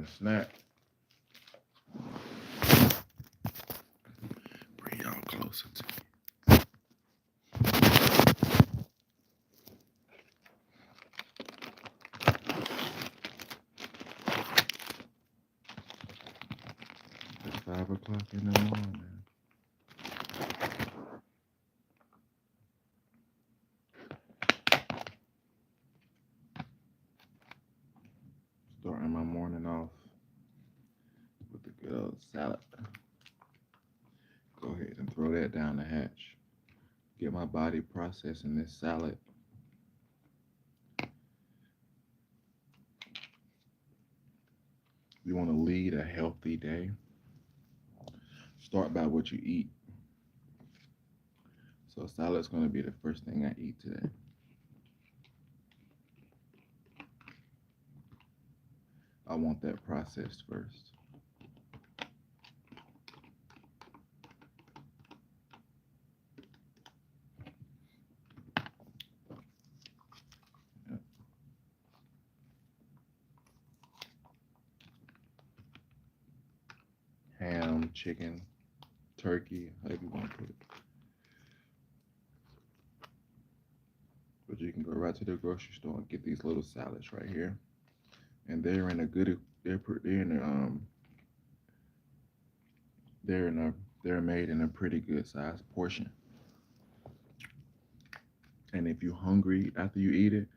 morning snack. Bring y'all closer to me. It's 5 o'clock in the morning. Starting my morning off with a good old salad. Go ahead and throw that down the hatch. Get my body processing this salad. You want to lead a healthy day? Start by what you eat. So salad's going to be the first thing I eat today. I want that processed first. Yep. Ham, chicken, turkey, however you want to put it. But you can go right to the grocery store and get these little salads right here, and they're in a good. They're in a they're in a they're made in a pretty good sized portion. And if you're hungry after you eat it,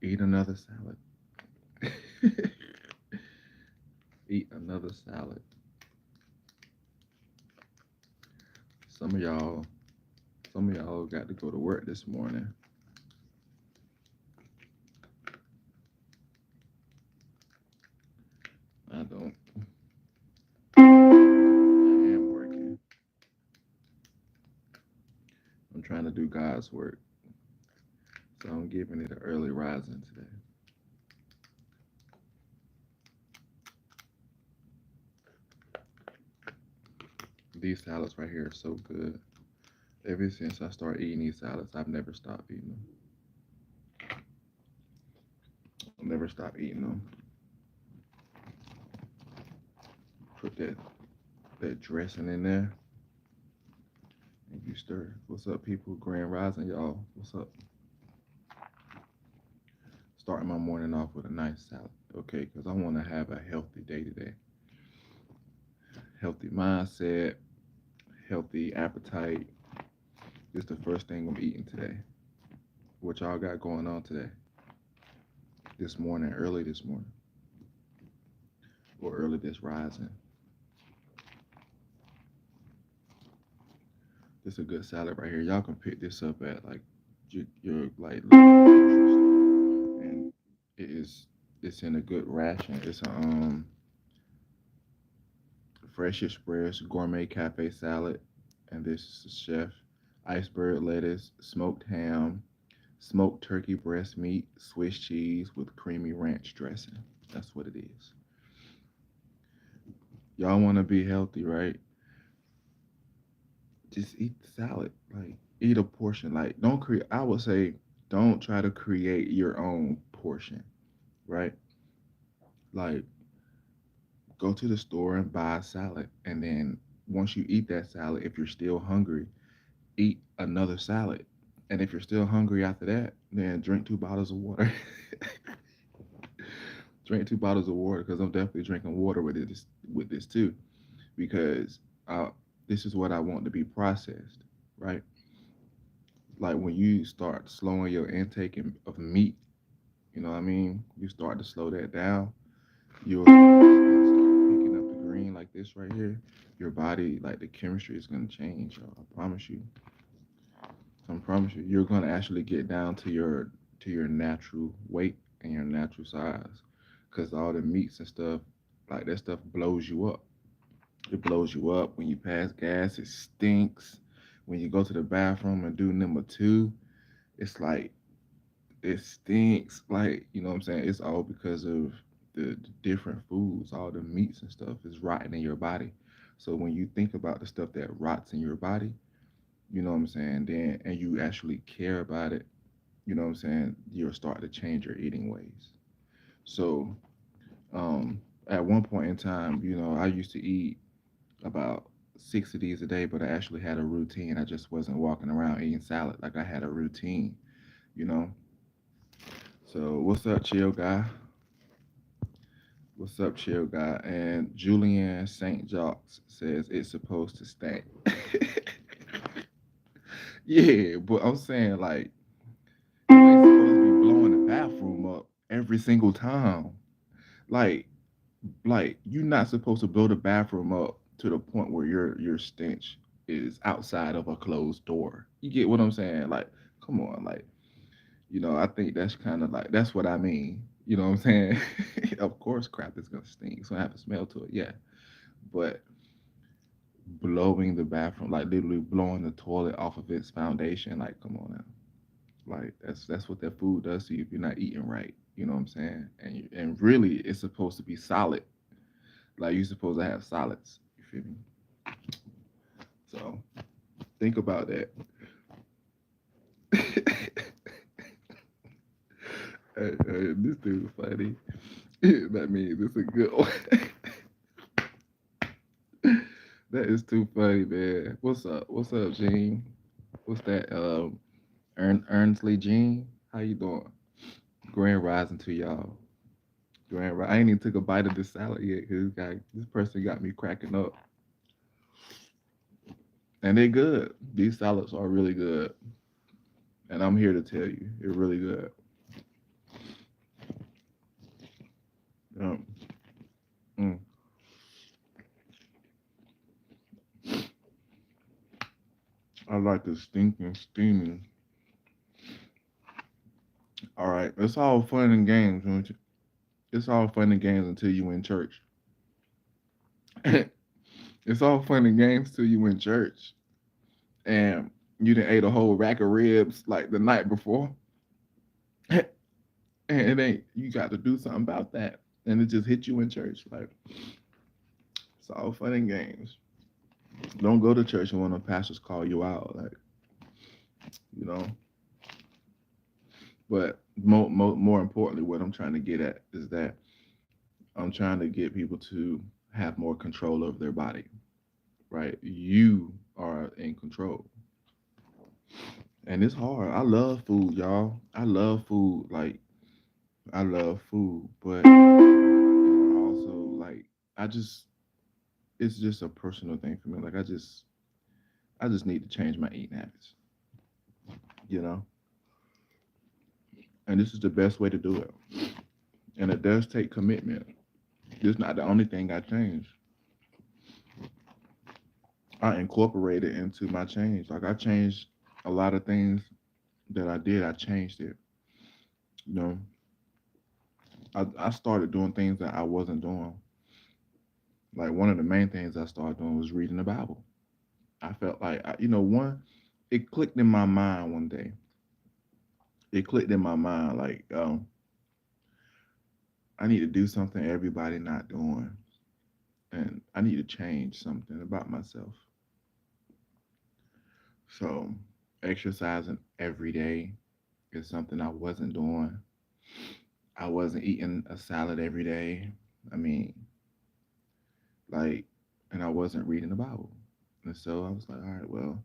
eat another salad. Eat another salad. Some of y'all, some of y'all got to go to work this morning. I don't. I am working. I'm trying to do God's work. So I'm giving it an early rising today. These salads right here are so good. Ever since I started eating these salads, I've never stopped eating them. I'll never stop eating them. Put that dressing in there, and you stir. What's up, people? Grand Rising, y'all. What's up? Starting my morning off with a nice salad, okay? Because I want to have a healthy day today. Healthy mindset, healthy appetite. This is the first thing I'm eating today. What y'all got going on today? This morning, early this morning, or early this rising. This is a good salad right here. Y'all can pick this up at like your like and it's in a good ration. It's a Fresh Express Gourmet Cafe salad, and this is the chef. Iceberg lettuce, smoked ham, smoked turkey breast meat, Swiss cheese with creamy ranch dressing. That's what it is. Y'all want to be healthy, right? Just eat the salad. Like eat a portion. Like don't create. I would say don't try to create your own portion, right? Like go to the store and buy a salad, and then once you eat that salad, if you're still hungry, eat another salad. And if you're still hungry after that, then drink 2 bottles of water. Drink 2 bottles of water because I'm definitely drinking water with this too because uh, this is what I want to be processed, right? Like when you start slowing your intake of meat, you know what I mean? You start to slow that down. You'll start picking up the green like this right here. Your body, like the chemistry is gonna change. Y'all. I promise you. I promise you, you're gonna actually get down to your natural weight and your natural size, because all the meats and stuff like that stuff blows you up. It blows you up when you pass gas. It stinks. When you go to the bathroom and do number two, it's like it stinks. Like you know what I'm saying. It's all because of the different foods. All the meats and stuff is rotting in your body. So when you think about the stuff that rots in your body, you know what I'm saying, then and you actually care about it, you know what I'm saying, you'll start to change your eating ways. So um at one point in time, I used to eat about six of these a day, but I actually had a routine. I just wasn't walking around eating salad. Like I had a routine, you know. So what's up, chill guy? What's up, chill guy? And Julian St. Jacques says it's supposed to stay. Yeah, but I'm saying like you ain't supposed to be blowing the bathroom up every single time. Like you're not supposed to blow the bathroom up to the point where your stench is outside of a closed door. You get what I'm saying? Like, come on, like, I think that's kind of like that's what I mean. You know what I'm saying? Of course, crap is gonna stink. It's gonna have a smell to it, yeah. But blowing the bathroom, like literally blowing the toilet off of its foundation, like, come on now. Like that's what that food does to you if you're not eating right. You know what I'm saying? And really, it's supposed to be solid. Like you're supposed to have solids. You feel me? So think about that. This dude funny. That means it's a good one. That is too funny, man. What's up? What's up, Gene? What's that? Ernsley Gene. How you doing? Grand rising to y'all. I ain't even took a bite of this salad yet because this person got me cracking up. And they're good. These salads are really good. And I'm here to tell you, they're really good. Um, mm. I like the stinking, steaming. All right, it's all fun and games. It's all fun and games until you in church. It's all fun and games till you in church, and you done ate a whole rack of ribs like the night before, and it ain't. You got to do something about that, and it just hit you in church. Like it's all fun and games. Don't go to church and when the pastors call you out, like you know. But more importantly, what I'm trying to get at is that I'm trying to get people to have more control over their body, right? You are in control. And it's hard. I love food, y'all. I love food. Like, I love food. But also, like, I just, it's just a personal thing for me. Like, I just need to change my eating habits, you know? And this is the best way to do it. And it does take commitment. It's not the only thing I changed. I incorporated into my change. Like I changed a lot of things that I did. I changed it. You know, I started doing things that I wasn't doing. Like one of the main things I started doing was reading the Bible. I felt like, it clicked in my mind one day. It clicked in my mind like, I need to do something everybody not doing, and I need to change something about myself. So, exercising every day is something I wasn't doing. I wasn't eating a salad every day. I mean, like, and I wasn't reading the Bible. And so I was like, all right, well,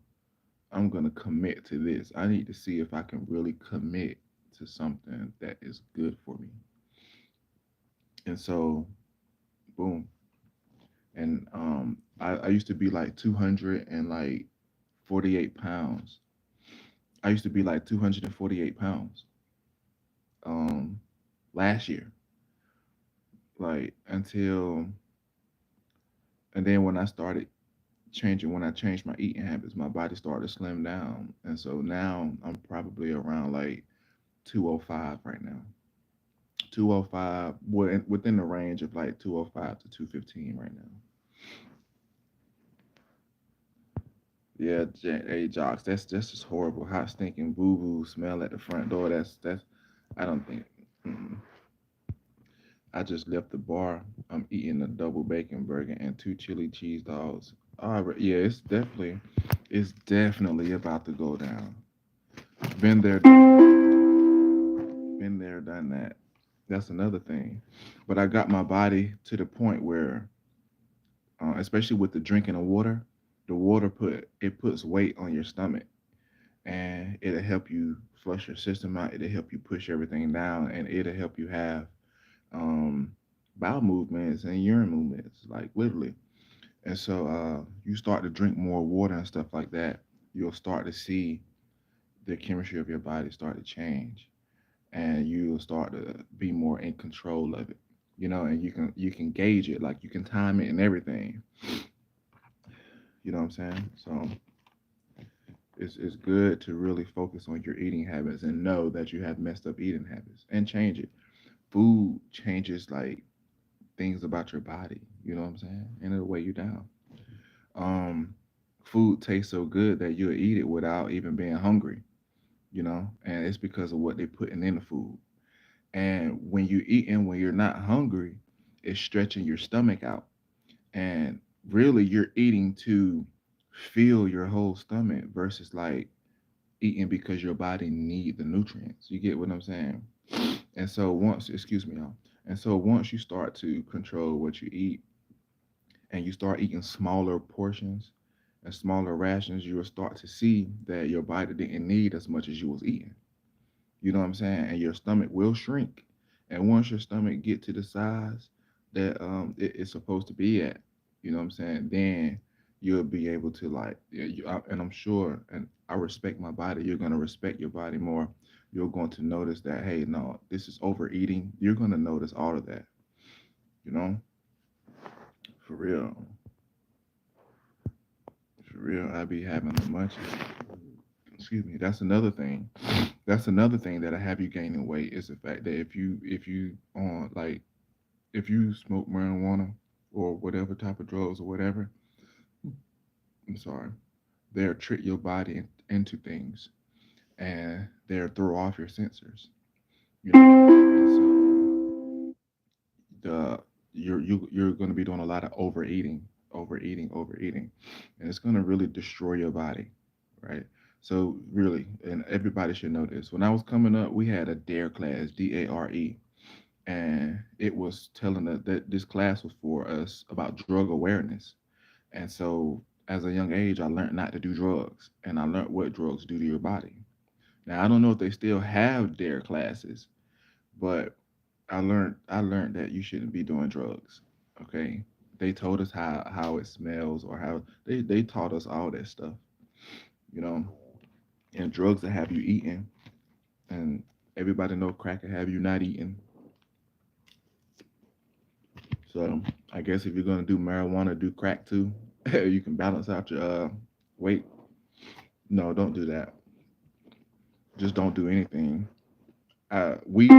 I'm going to commit to this. I need to see if I can really commit to something that is good for me. And so, boom. And I used to be like 200 and like 48 pounds. I used to be like 248 pounds um, last year. Like, and then when I changed my eating habits, my body started to slim down. And so now I'm probably around like 205 right now. 205, within the range of like 205 to 215 right now. Yeah, hey Jocks, that's just horrible. Hot stinking boo boo smell at the front door. That's I don't think. Mm. I just left the bar. I'm eating a double bacon burger and two chili cheese dogs. All right, yeah, it's definitely about to go down. Been there, done that. That's another thing. But I got my body to the point where, especially with the drinking of water, the water puts weight on your stomach, and it'll help you flush your system out. It'll help you push everything down, and it'll help you have um, bowel movements and urine movements, like literally. And so you start to drink more water and stuff like that, you'll start to see the chemistry of your body start to change, and you'll start to be more in control of it. And you can gauge it, like you can time it and everything. You know what I'm saying? So it's good to really focus on your eating habits and know that you have messed up eating habits and change it. Food changes like things about your body. You know what I'm saying? And it'll weigh you down. Um, Food tastes so good that you'll eat it without even being hungry. And it's because of what they're putting in the food. And when you're eating when you're not hungry, it's stretching your stomach out. And really, you're eating to fill your whole stomach versus like eating because your body need the nutrients. You get what I'm saying? And so excuse me, y'all. And so once you start to control what you eat and you start eating smaller portions and smaller rations, you will start to see that your body didn't need as much as you was eating. You know what I'm saying? And your stomach will shrink. And once your stomach get to the size that it's supposed to be at, you know what I'm saying? Then you'll be able to like, yeah, and I'm sure, and I respect my body. You're gonna respect your body more. You're going to notice that, hey, no, this is overeating. You're gonna notice all of that. You know, for real, for real. I be having the munchies. Excuse me. That's another thing that I have you gaining weight is the fact that if you on like if you smoke marijuana or whatever type of drugs or whatever, I'm sorry, they'll trick your body into things, and they'll throw off your sensors. And so you're going to be doing a lot of overeating, and it's going to really destroy your body, right? So really, and everybody should know this. When I was coming up, we had a DARE class, DARE, and it was telling us that this class was for us about drug awareness. And so as a young age, I learned not to do drugs, and I learned what drugs do to your body. Now I don't know if they still have DARE classes, but I learned that you shouldn't be doing drugs. Okay. They told us how it smells, or how they taught us all that stuff, you know, and drugs that have you eating, and everybody know crack will have you not eating. So I guess if you're gonna do marijuana, do crack too. You can balance out your weight. No, don't do that. Just don't do anything. Weed,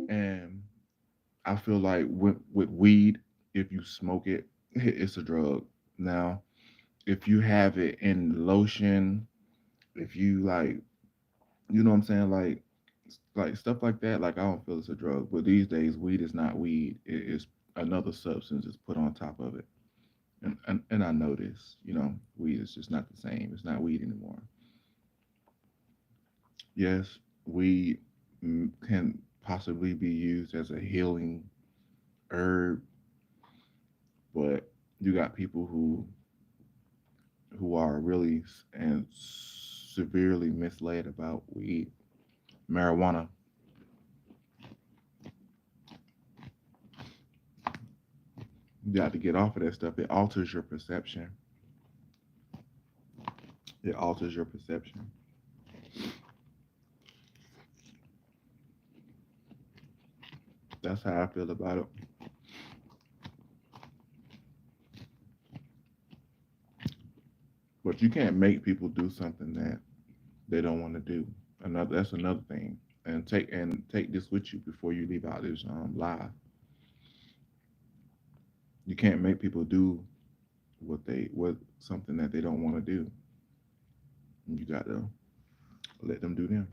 and I feel like with weed, if you smoke it, it's a drug. Now, if you have it in lotion, if you like, you know what I'm saying, like stuff like that, like I don't feel it's a drug. But these days, weed is not weed. It is another substance is put on top of it. And I know this, weed is just not the same. It's not weed anymore. Yes, weed can possibly be used as a healing herb, but you got people who are really and severely misled about weed. Marijuana, you got to get off of that stuff. It alters your perception. It alters your perception. That's how I feel about it. But you can't make people do something that they don't want to do. That's another thing. And take this with you before you leave out this live. You can't make people do what something that they don't want to do. You got to let them do them.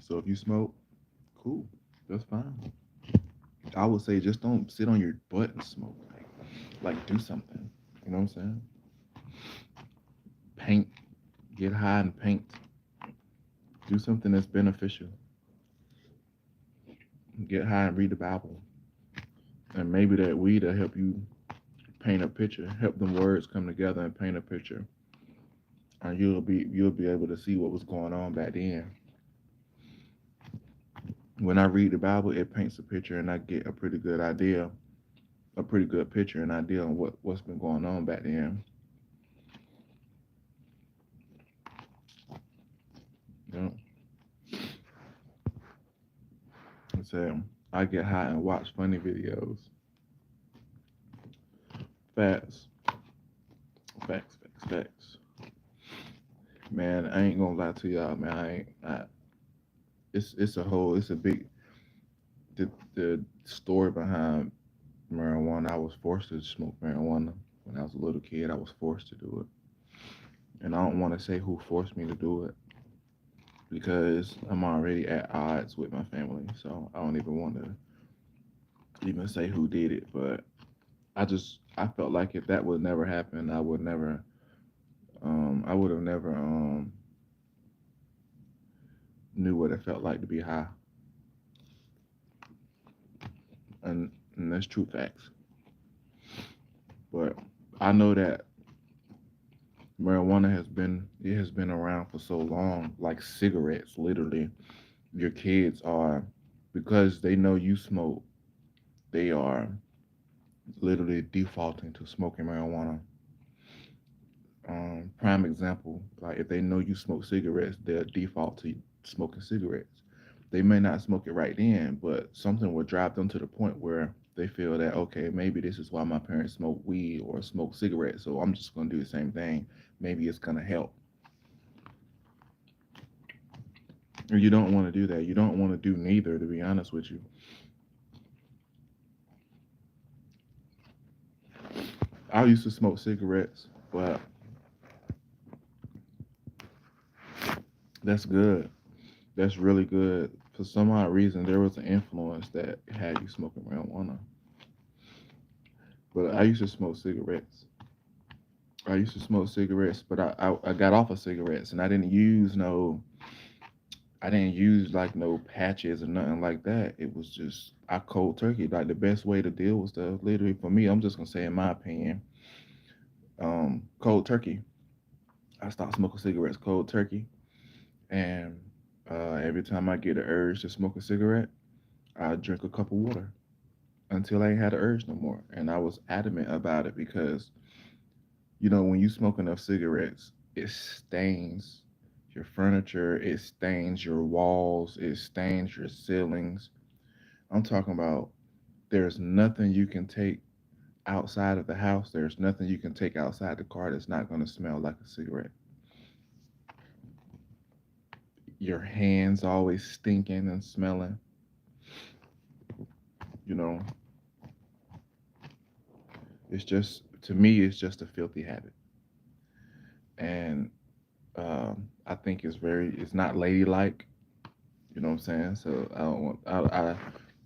So if you smoke, cool, that's fine. I would say just don't sit on your butt and smoke. Like do something. You know what I'm saying? Paint, get high and paint. Do something that's beneficial. Get high and read the Bible, and maybe that weed will help you paint a picture, help them words come together and paint a picture, and you'll be able to see what was going on back then. When I read the Bible, it paints a picture, and I get a pretty good idea, a pretty good picture and idea on what's been going on back then. You know, so I get high and watch funny videos. Facts, facts. Man, I ain't gonna lie to y'all, man. I ain't. It's a big. The story behind marijuana. I was forced to smoke marijuana when I was a little kid. I was forced to do it, and I don't want to say who forced me to do it because I'm already at odds with my family. So I don't even want to even say who did it. But I felt like if that would never happen, I would have never knew what it felt like to be high, and that's true facts. But I know that marijuana has been around for so long, like cigarettes. Literally, your kids are because they know you smoke. They are literally defaulting to smoking marijuana. Prime example, like if they know you smoke cigarettes, they'll default to smoking cigarettes. They may not smoke it right then, but something will drive them to the point where they feel that okay, maybe this is why my parents smoke weed or smoke cigarettes, so I'm just gonna do the same thing. Maybe it's gonna help. And you don't want to do that. You don't want to do neither, to be honest with you. I used to smoke cigarettes, but that's good. That's really good. For some odd reason, there was an influence that had you smoking marijuana. But I used to smoke cigarettes. I used to smoke cigarettes, but I got off of cigarettes, and I didn't use like no patches or nothing like that. It was just I cold turkey. Like the best way to deal with stuff, literally for me, I'm just gonna say in my opinion, cold turkey. I stopped smoking cigarettes cold turkey, and every time I get the urge to smoke a cigarette, I drink a cup of water until I ain't had the urge no more. And I was adamant about it because when you smoke enough cigarettes, it stains your furniture, it stains your walls, it stains your ceilings. I'm talking about there's nothing you can take outside of the house, there's nothing you can take outside the car that's not going to smell like a cigarette. Your hands always stinking and smelling. You know, it's just, to me, it's just a filthy habit. And I think it's not ladylike. You know what I'm saying? So I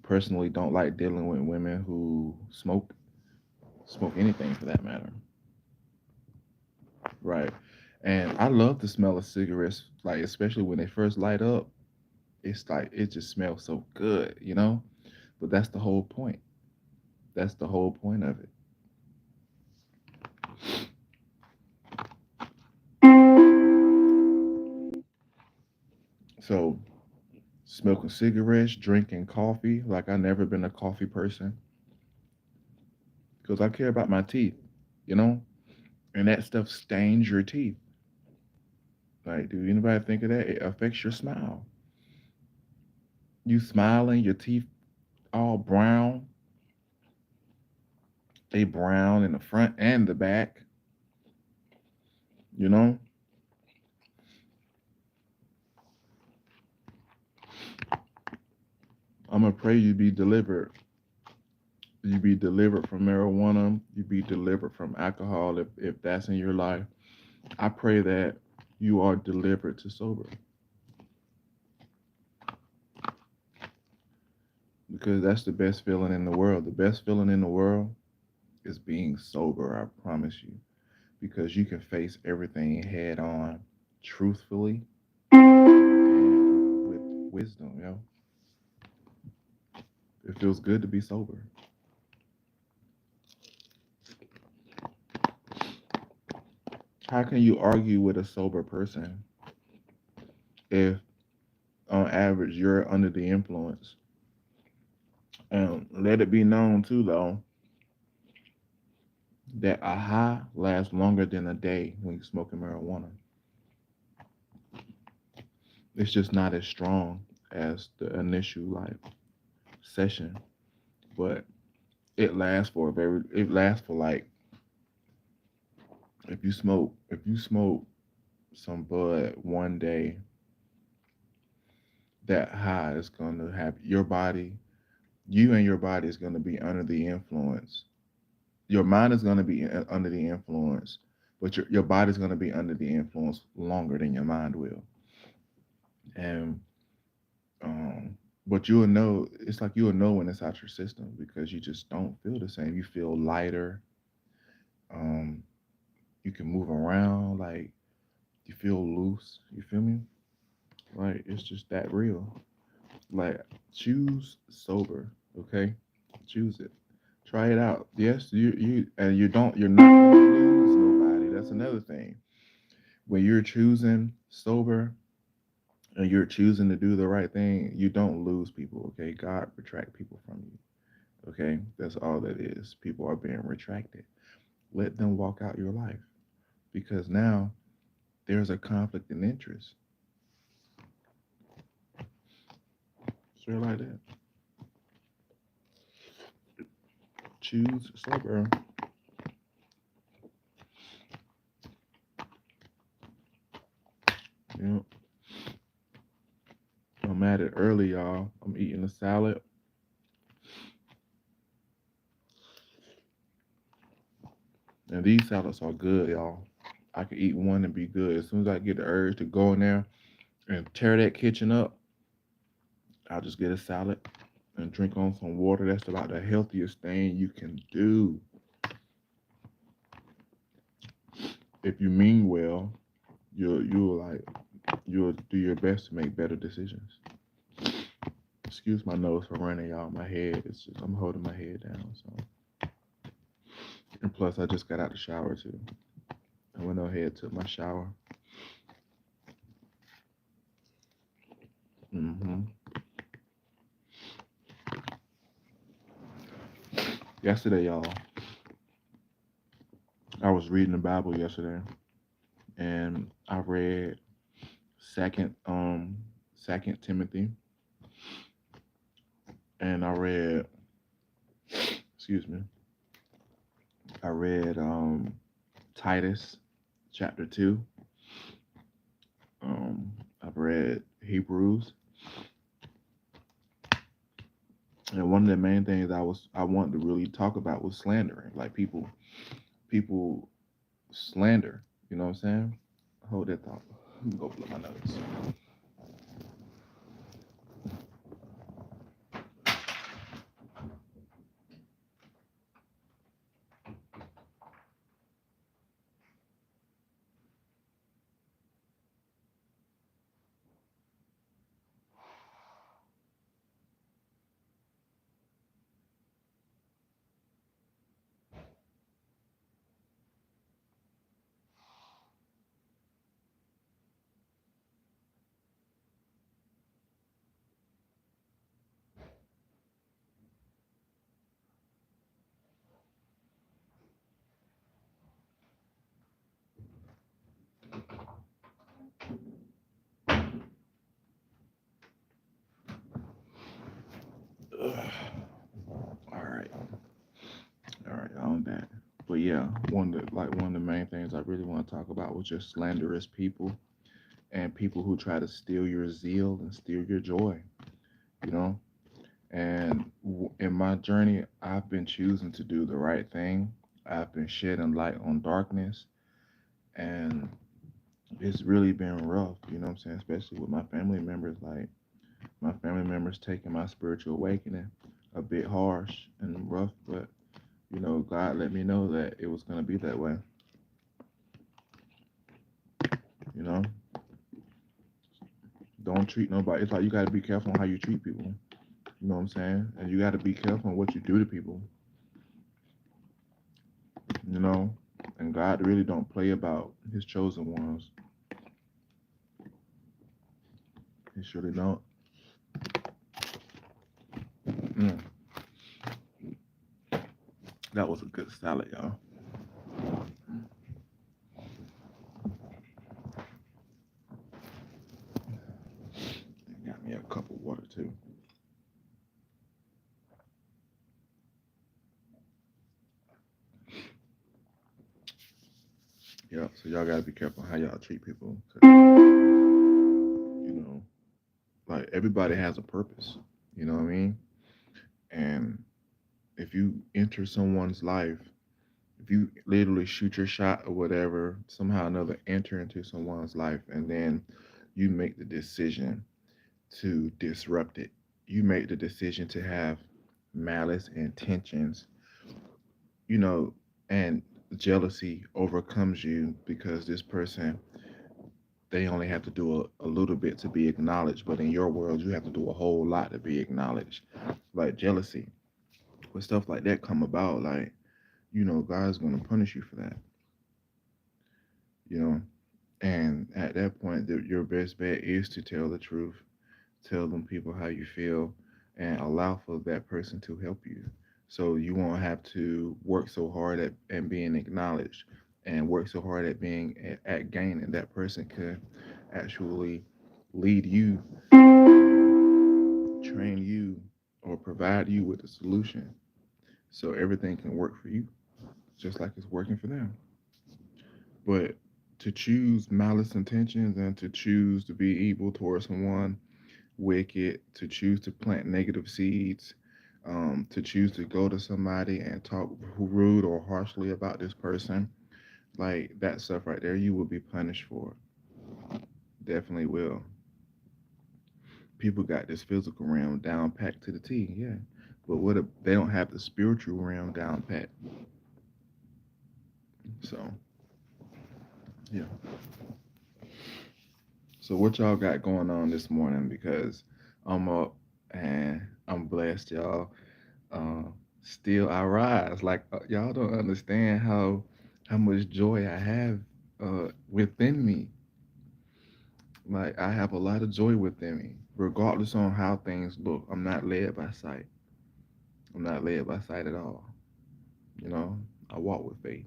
personally don't like dealing with women who smoke anything for that matter. Right. And I love the smell of cigarettes, like especially when they first light up. It's like it just smells so good. But that's the whole point. That's the whole point of it. So smoking cigarettes, drinking coffee, like I never been a coffee person because I care about my teeth, you know? And that stuff stains your teeth. Like, do anybody think of that? It affects your smile. You smiling, your teeth all brown. They brown in the front and the back, you know? I'm gonna pray you be delivered. You be delivered from marijuana. You be delivered from alcohol if that's in your life. I pray that you are delivered to sober because that's the best feeling in the world. The best feeling in the world is being sober, I promise you, because you can face everything head on truthfully and with wisdom. It feels good to be sober. How can you argue with a sober person if, on average, you're under the influence? And let it be known, too, though, that a high lasts longer than a day when you're smoking marijuana. It's just not as strong as the initial like session, but it lasts for like if you smoke some bud one day, that high is gonna have you and your body is gonna be under the influence. Your mind is gonna be under the influence, but your body's gonna be under the influence longer than your mind will. And um but you'll know it's like you'll know when it's out your system because you just don't feel the same. You feel lighter. Um, you can move around, like you feel loose. You feel me? Like it's just that real. Like choose sober, okay? Choose it. Try it out. Yes, you're not gonna lose nobody. That's another thing. When you're choosing sober and you're choosing to do the right thing, you don't lose people, okay? God retract people from you. Okay? That's all that is. People are being retracted. Let them walk out your life. Because now there's a conflict in interest. Straight like that. Choose sober. You know, I'm at it early, y'all. I'm eating a salad. And these salads are good, y'all. I could eat one and be good. As soon as I get the urge to go in there and tear that kitchen up, I'll just get a salad and drink on some water. That's about the healthiest thing you can do. If you mean well, you'll do your best to make better decisions. Excuse my nose for running, y'all. My head is just I'm holding my head down. So and plus I just got out the shower too. I went ahead took my shower. hmm Yesterday, y'all, I was reading the Bible yesterday, and I read Second Timothy, and excuse me, I read Titus chapter 2. I've read Hebrews, and one of the main things I wanted to really talk about was slandering. Like people slander. You know what I'm saying? Hold that thought. Let me go blow my nose. Ugh. All right, all right, on that. But yeah, one of the main things I really want to talk about was just slanderous people and people who try to steal your zeal and steal your joy. You know, and in my journey, I've been choosing to do the right thing. I've been shedding light on darkness, and it's really been rough. You know what I'm saying? Especially with my family members. Like my family members taking my spiritual awakening a bit harsh and rough, but God let me know that it was gonna be that way. You know, don't treat nobody. It's like you gotta be careful on how you treat people. You know what I'm saying? And you got to be careful on what you do to people. You know, and God really don't play about His chosen ones. He surely don't. Mm, that was a good salad, y'all. Got me a cup of water too. Yeah, so y'all gotta be careful how y'all treat people. 'Cause, you know, like everybody has a purpose. You know what I mean? And if you enter someone's life, if you literally shoot your shot or whatever, somehow or another enter into someone's life, and then you make the decision to disrupt it. You make the decision to have malice intentions, you know, and jealousy overcomes you because this person, they only have to do a little bit to be acknowledged, but in your world you have to do a whole lot to be acknowledged. Like jealousy, when stuff like that come about, like, you know, God's going to punish you for that, you know. And at that point, your best bet is to tell the truth, tell them people how you feel, and allow for that person to help you. So you won't have to work so hard at being acknowledged and work so hard at being at gaining. That person could actually lead you, train you, or provide you with a solution so everything can work for you, just like it's working for them. But to choose malice intentions and to choose to be evil towards someone, wicked, to choose to plant negative seeds, to choose to go to somebody and talk rude or harshly about this person, like that stuff right there, you will be punished for it. Definitely will. People got this physical realm down packed to the T, yeah. But what if they don't have the spiritual realm down pat? So, yeah. So what y'all got going on this morning? Because I'm up and I'm blessed, y'all. uh, Still I rise. Like y'all don't understand how much joy I have within me. Like I have a lot of joy within me, regardless on how things look. I'm not led by sight. I'm not led by sight at all. You know, I walk with faith,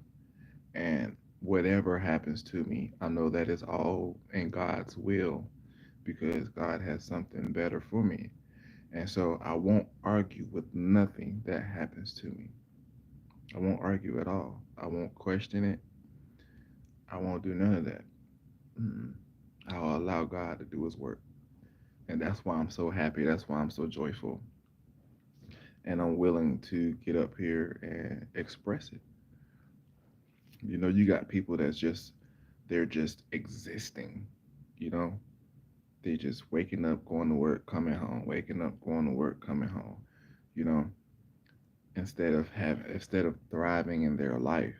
and whatever happens to me, I know that is all in God's will because God has something better for me. And so I won't argue with nothing that happens to me. I won't argue at all. I won't question it. I won't do none of that. Mm-mm. I'll allow God to do His work. And that's why I'm so happy. That's why I'm so joyful. And I'm willing to get up here and express it. You know, you got people that's just, they're just existing. You know, they just waking up, going to work, coming home, waking up, going to work, coming home. You know, instead of thriving in their life.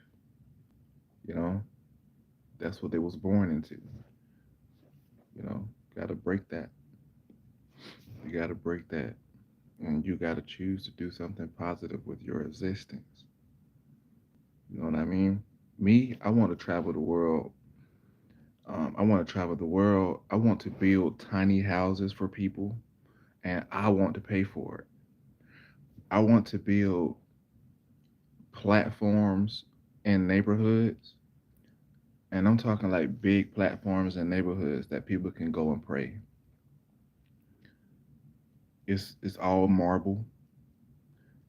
You know, that's what they was born into. You know, got to break that. You got to break that. And you got to choose to do something positive with your existence. You know what I mean? Me, I want to travel the world. I want to travel the world. I want to build tiny houses for people, and I want to pay for it. I want to build platforms in neighborhoods, and I'm talking like big platforms in neighborhoods that people can go and pray. It's all marble,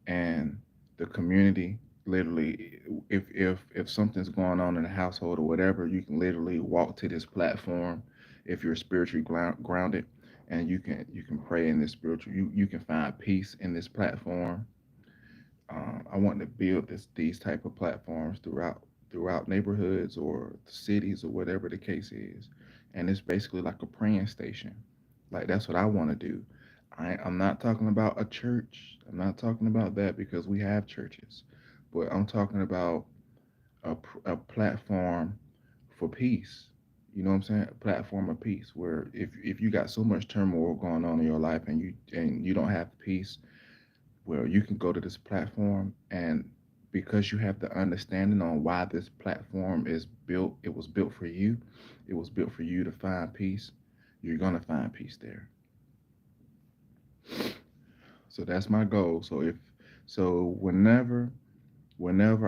and the community literally, if something's going on in the household or whatever, you can literally walk to this platform if you're spiritually grounded, and you can pray in this spiritual, you can find peace in this platform. I want to build these type of platforms throughout neighborhoods or cities or whatever the case is, and it's basically like a praying station. Like that's what I want to do. I'm not talking about a church. I'm not talking about that because we have churches, but I'm talking about a platform for peace. You know what I'm saying? A platform of peace where if you got so much turmoil going on in your life and you don't have peace, well, you can go to this platform, and because you have the understanding on why this platform is built, it was built for you. It was built for you to find peace. You're gonna find peace there. So that's my goal. So whenever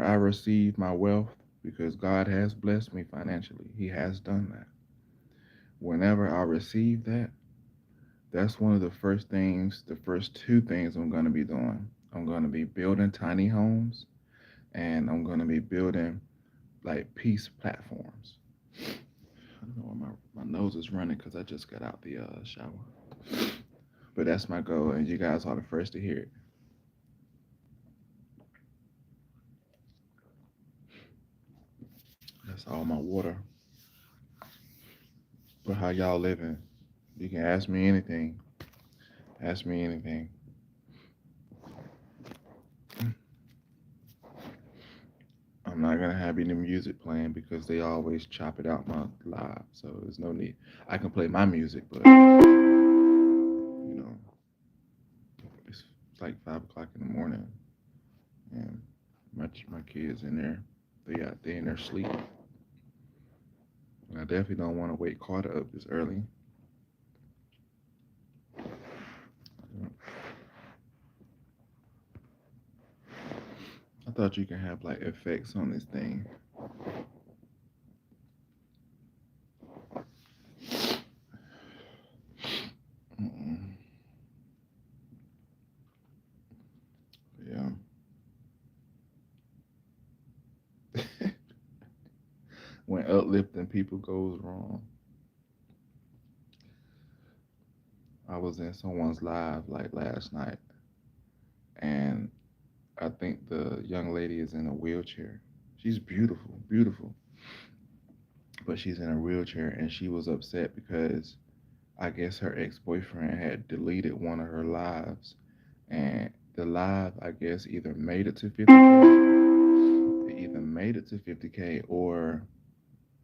I receive my wealth, because God has blessed me financially, He has done that. Whenever I receive that, that's one of the first things, the first two things I'm going to be doing. I'm going to be building tiny homes, and I'm going to be building like peace platforms. I don't know why my nose is running because I just got out the shower. But that's my goal, and you guys are the first to hear it. That's all my water. But how y'all living? You can ask me anything. Ask me anything. I'm not gonna have any music playing because they always chop it out my live. So there's no need. I can play my music, but know, it's like 5 o'clock in the morning, and my kids in there. They in their sleep. And I definitely don't want to wake Carter up this early. I thought you can have like effects on this thing. Mm-mm. Yeah. When uplifting people goes wrong, I was in someone's live like last night, and I think the young lady is in a wheelchair. She's beautiful, beautiful, but she's in a wheelchair, and she was upset because I guess her ex boyfriend had deleted one of her lives, and the live, I guess, either made it to 50K, it either made it to 50K, or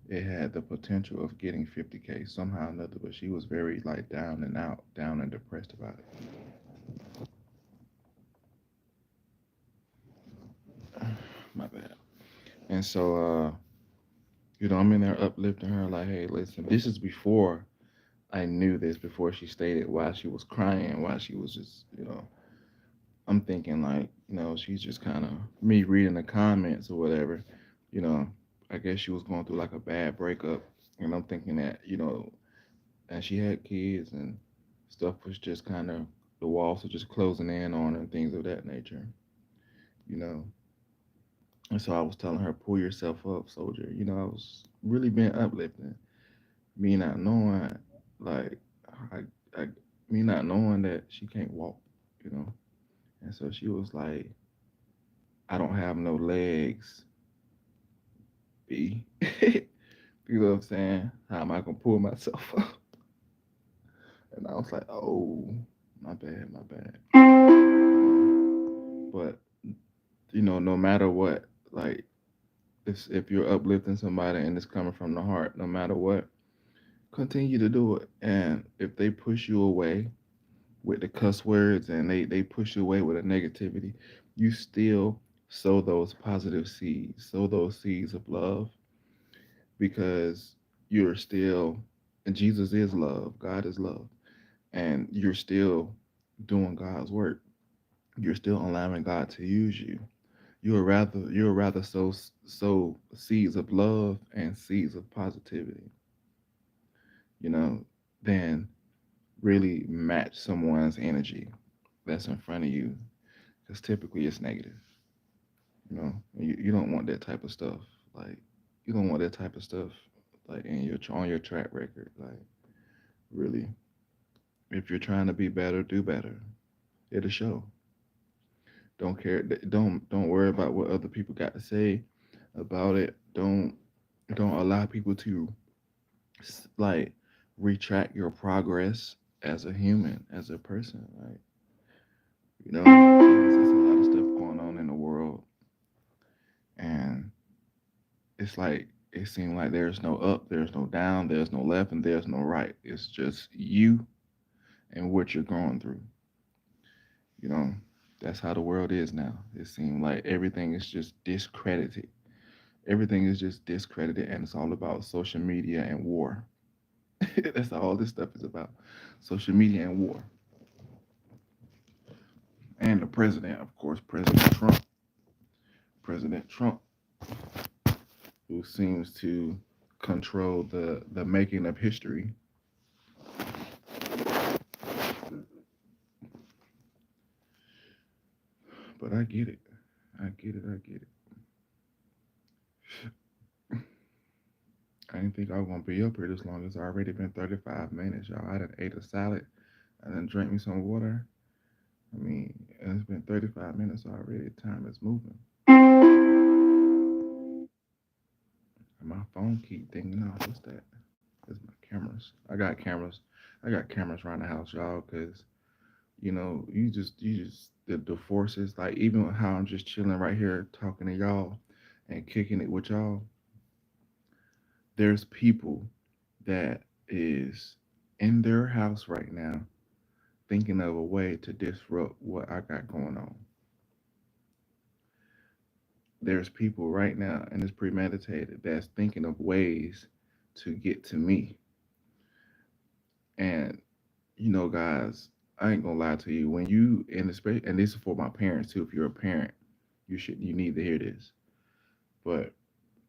it had the potential of getting 50K somehow or another. But she was very like down and out, down and depressed about it. My bad. And so, I'm in there uplifting her, like, hey, listen, this is before I knew this, before she stated why she was crying, why she was just, I'm thinking like, she's just kind of me reading the comments or whatever, you know, I guess she was going through like a bad breakup. And I'm thinking that, and she had kids and stuff was just kind of, the walls were just closing in on her and things of that nature, you know. And so I was telling her, pull yourself up, soldier. I was really being uplifting. Me not knowing, like, I, I, me not knowing that she can't walk. And so she was like, I don't have no legs, B. You know what I'm saying? How am I gonna pull myself up? And I was like, oh, my bad, my bad. But no matter what, like, if you're uplifting somebody and it's coming from the heart, no matter what, continue to do it. And if they push you away with the cuss words and they push you away with the negativity, you still sow those positive seeds, sow those seeds of love, because you're still, and Jesus is love, God is love, and you're still doing God's work. You're still allowing God to use you. You're rather sow seeds of love and seeds of positivity, you know, than really match someone's energy that's in front of you, because typically it's negative. You don't want that type of stuff. Like, you don't want that type of stuff like in your on your track record. Like, really, if you're trying to be better, do better. It'll show. Don't care. Don't worry about what other people got to say about it. Don't allow people to like retract your progress as a human, as a person. Like, there's a lot of stuff going on in the world, and it's like It seemed like there's no up, there's no down, there's no left, and there's no right. It's just you and what you're going through. You know, that's how the world is now. It seems like everything is just discredited. Everything is just discredited, and it's all about social media and war. That's all this stuff is about. Social media and war. And the president, of course, President Trump. President Trump, who seems to control the making of history. But I get it. I get it. I get it. I didn't think I was gonna be up here this long. It's already been 35 minutes, y'all. I done ate a salad. I done drank me some water. I mean, it's been 35 minutes already. Time is moving. And my phone keep dinging off. What's that? That's my cameras. I got cameras. I got cameras around the house, y'all, because you just the forces, like even how I'm just chilling right here talking to y'all and kicking it with y'all. There's people that is in their house right now thinking of a way to disrupt what I got going on. There's people right now, and it's premeditated, that's thinking of ways to get to me. And guys, I ain't gonna lie to you. When you and especially, and this is for my parents too. If you're a parent, you need to hear this. But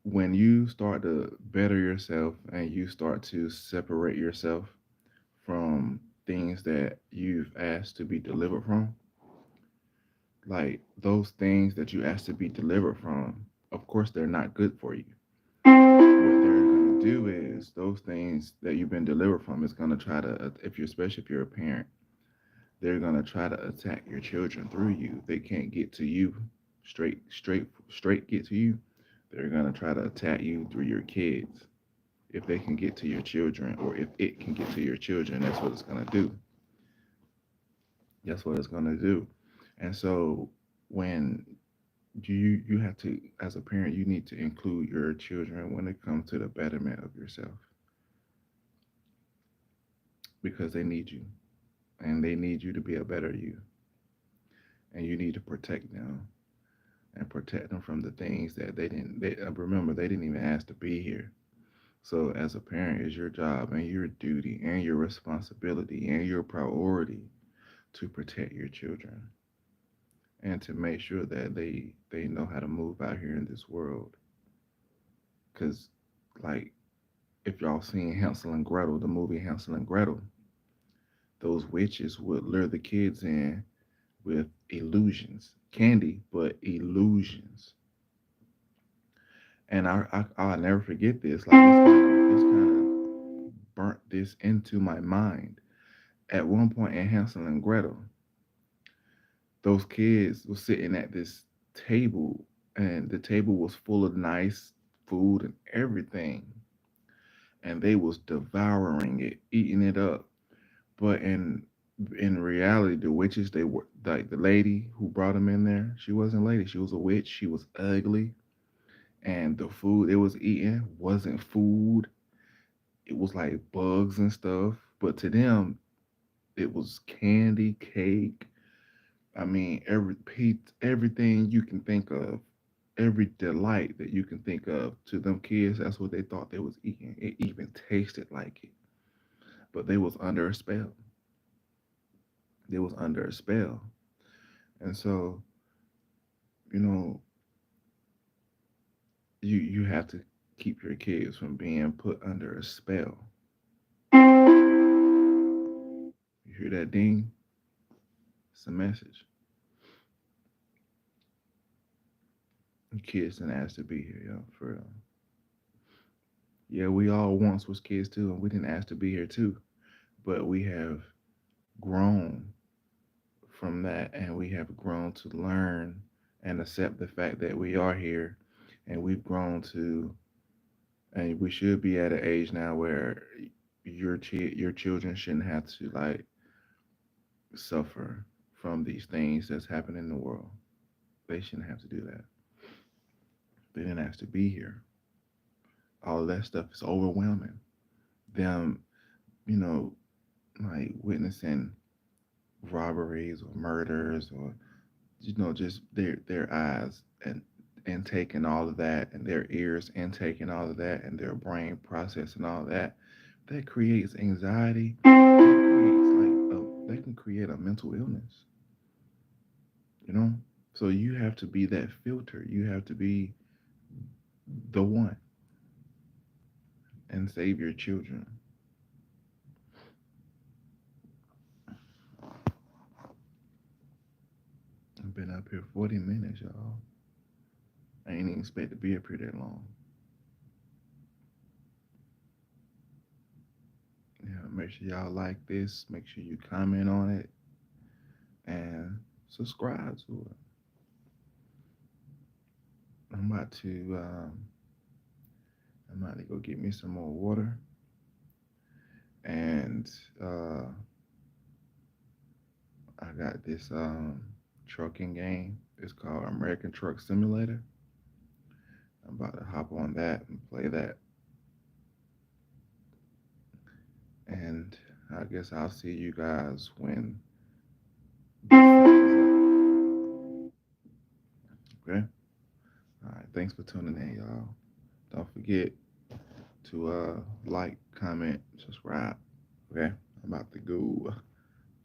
when you start to better yourself and you start to separate yourself from things that you've asked to be delivered from, like those things that you asked to be delivered from, of course they're not good for you. What they're gonna do is those things that you've been delivered from is gonna try to, if you're especially if you're a parent, they're gonna try to attack your children through you. They can't get to you straight get to you. They're gonna try to attack you through your kids. If they can get to your children, or if it can get to your children, that's what it's gonna do. That's what it's gonna do. And so when you have to, as a parent, you need to include your children when it comes to the betterment of yourself, because they need you, and they need you to be a better you, and you need to protect them and protect them from the things that remember, they didn't even ask to be here. So as a parent, it's your job and your duty and your responsibility and your priority to protect your children and to make sure that they know how to move out here in this world. Because, like, if y'all seen Hansel and Gretel, the movie Hansel and Gretel, those witches would lure the kids in with illusions, candy, but illusions. And I'll never forget this. Like, this kind of burnt this into my mind. At one point in Hansel and Gretel, those kids were sitting at this table, and the table was full of nice food and everything, and they was devouring it, eating it up. But in reality, the witches, they were like, the lady who brought them in there, she wasn't a lady, she was a witch. She was ugly, and the food they was eating wasn't food. It was like bugs and stuff. But to them, it was candy, cake. I mean, everything you can think of, every delight that you can think of, to them kids, that's what they thought they was eating. It even tasted like it. But they was under a spell. They was under a spell. And so, you know, you have to keep your kids from being put under a spell. You hear that ding? It's a message. Kids didn't ask to be here, yo, for real. Yeah, we all once was kids too, and we didn't ask to be here too. But we have grown from that, and we have grown to learn and accept the fact that we are here, and we've grown to, and we should be at an age now where your children shouldn't have to, like, suffer from these things that's happening in the world. They shouldn't have to do that. They didn't ask to be here. all that stuff is overwhelming. Them, you know, like witnessing robberies or murders or just their eyes and taking all of that and their ears and taking all of that and their brain processing all that, that creates anxiety. That can create a mental illness, you know? So you have to be that filter. You have to be the one and save your children. I've been up here 40 minutes, y'all. I ain't even expect to be up here that long. Yeah, make sure y'all like this. Make sure you comment on it and subscribe to it. I'm about to go get me some more water and I got this trucking game. It's called American Truck Simulator. I'm about to hop on that and play that. And I guess I'll see you guys when this is up. Okay? All right. Thanks for tuning in, y'all. Don't forget to like, comment, subscribe. Okay? I'm about to go.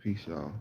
Peace, y'all.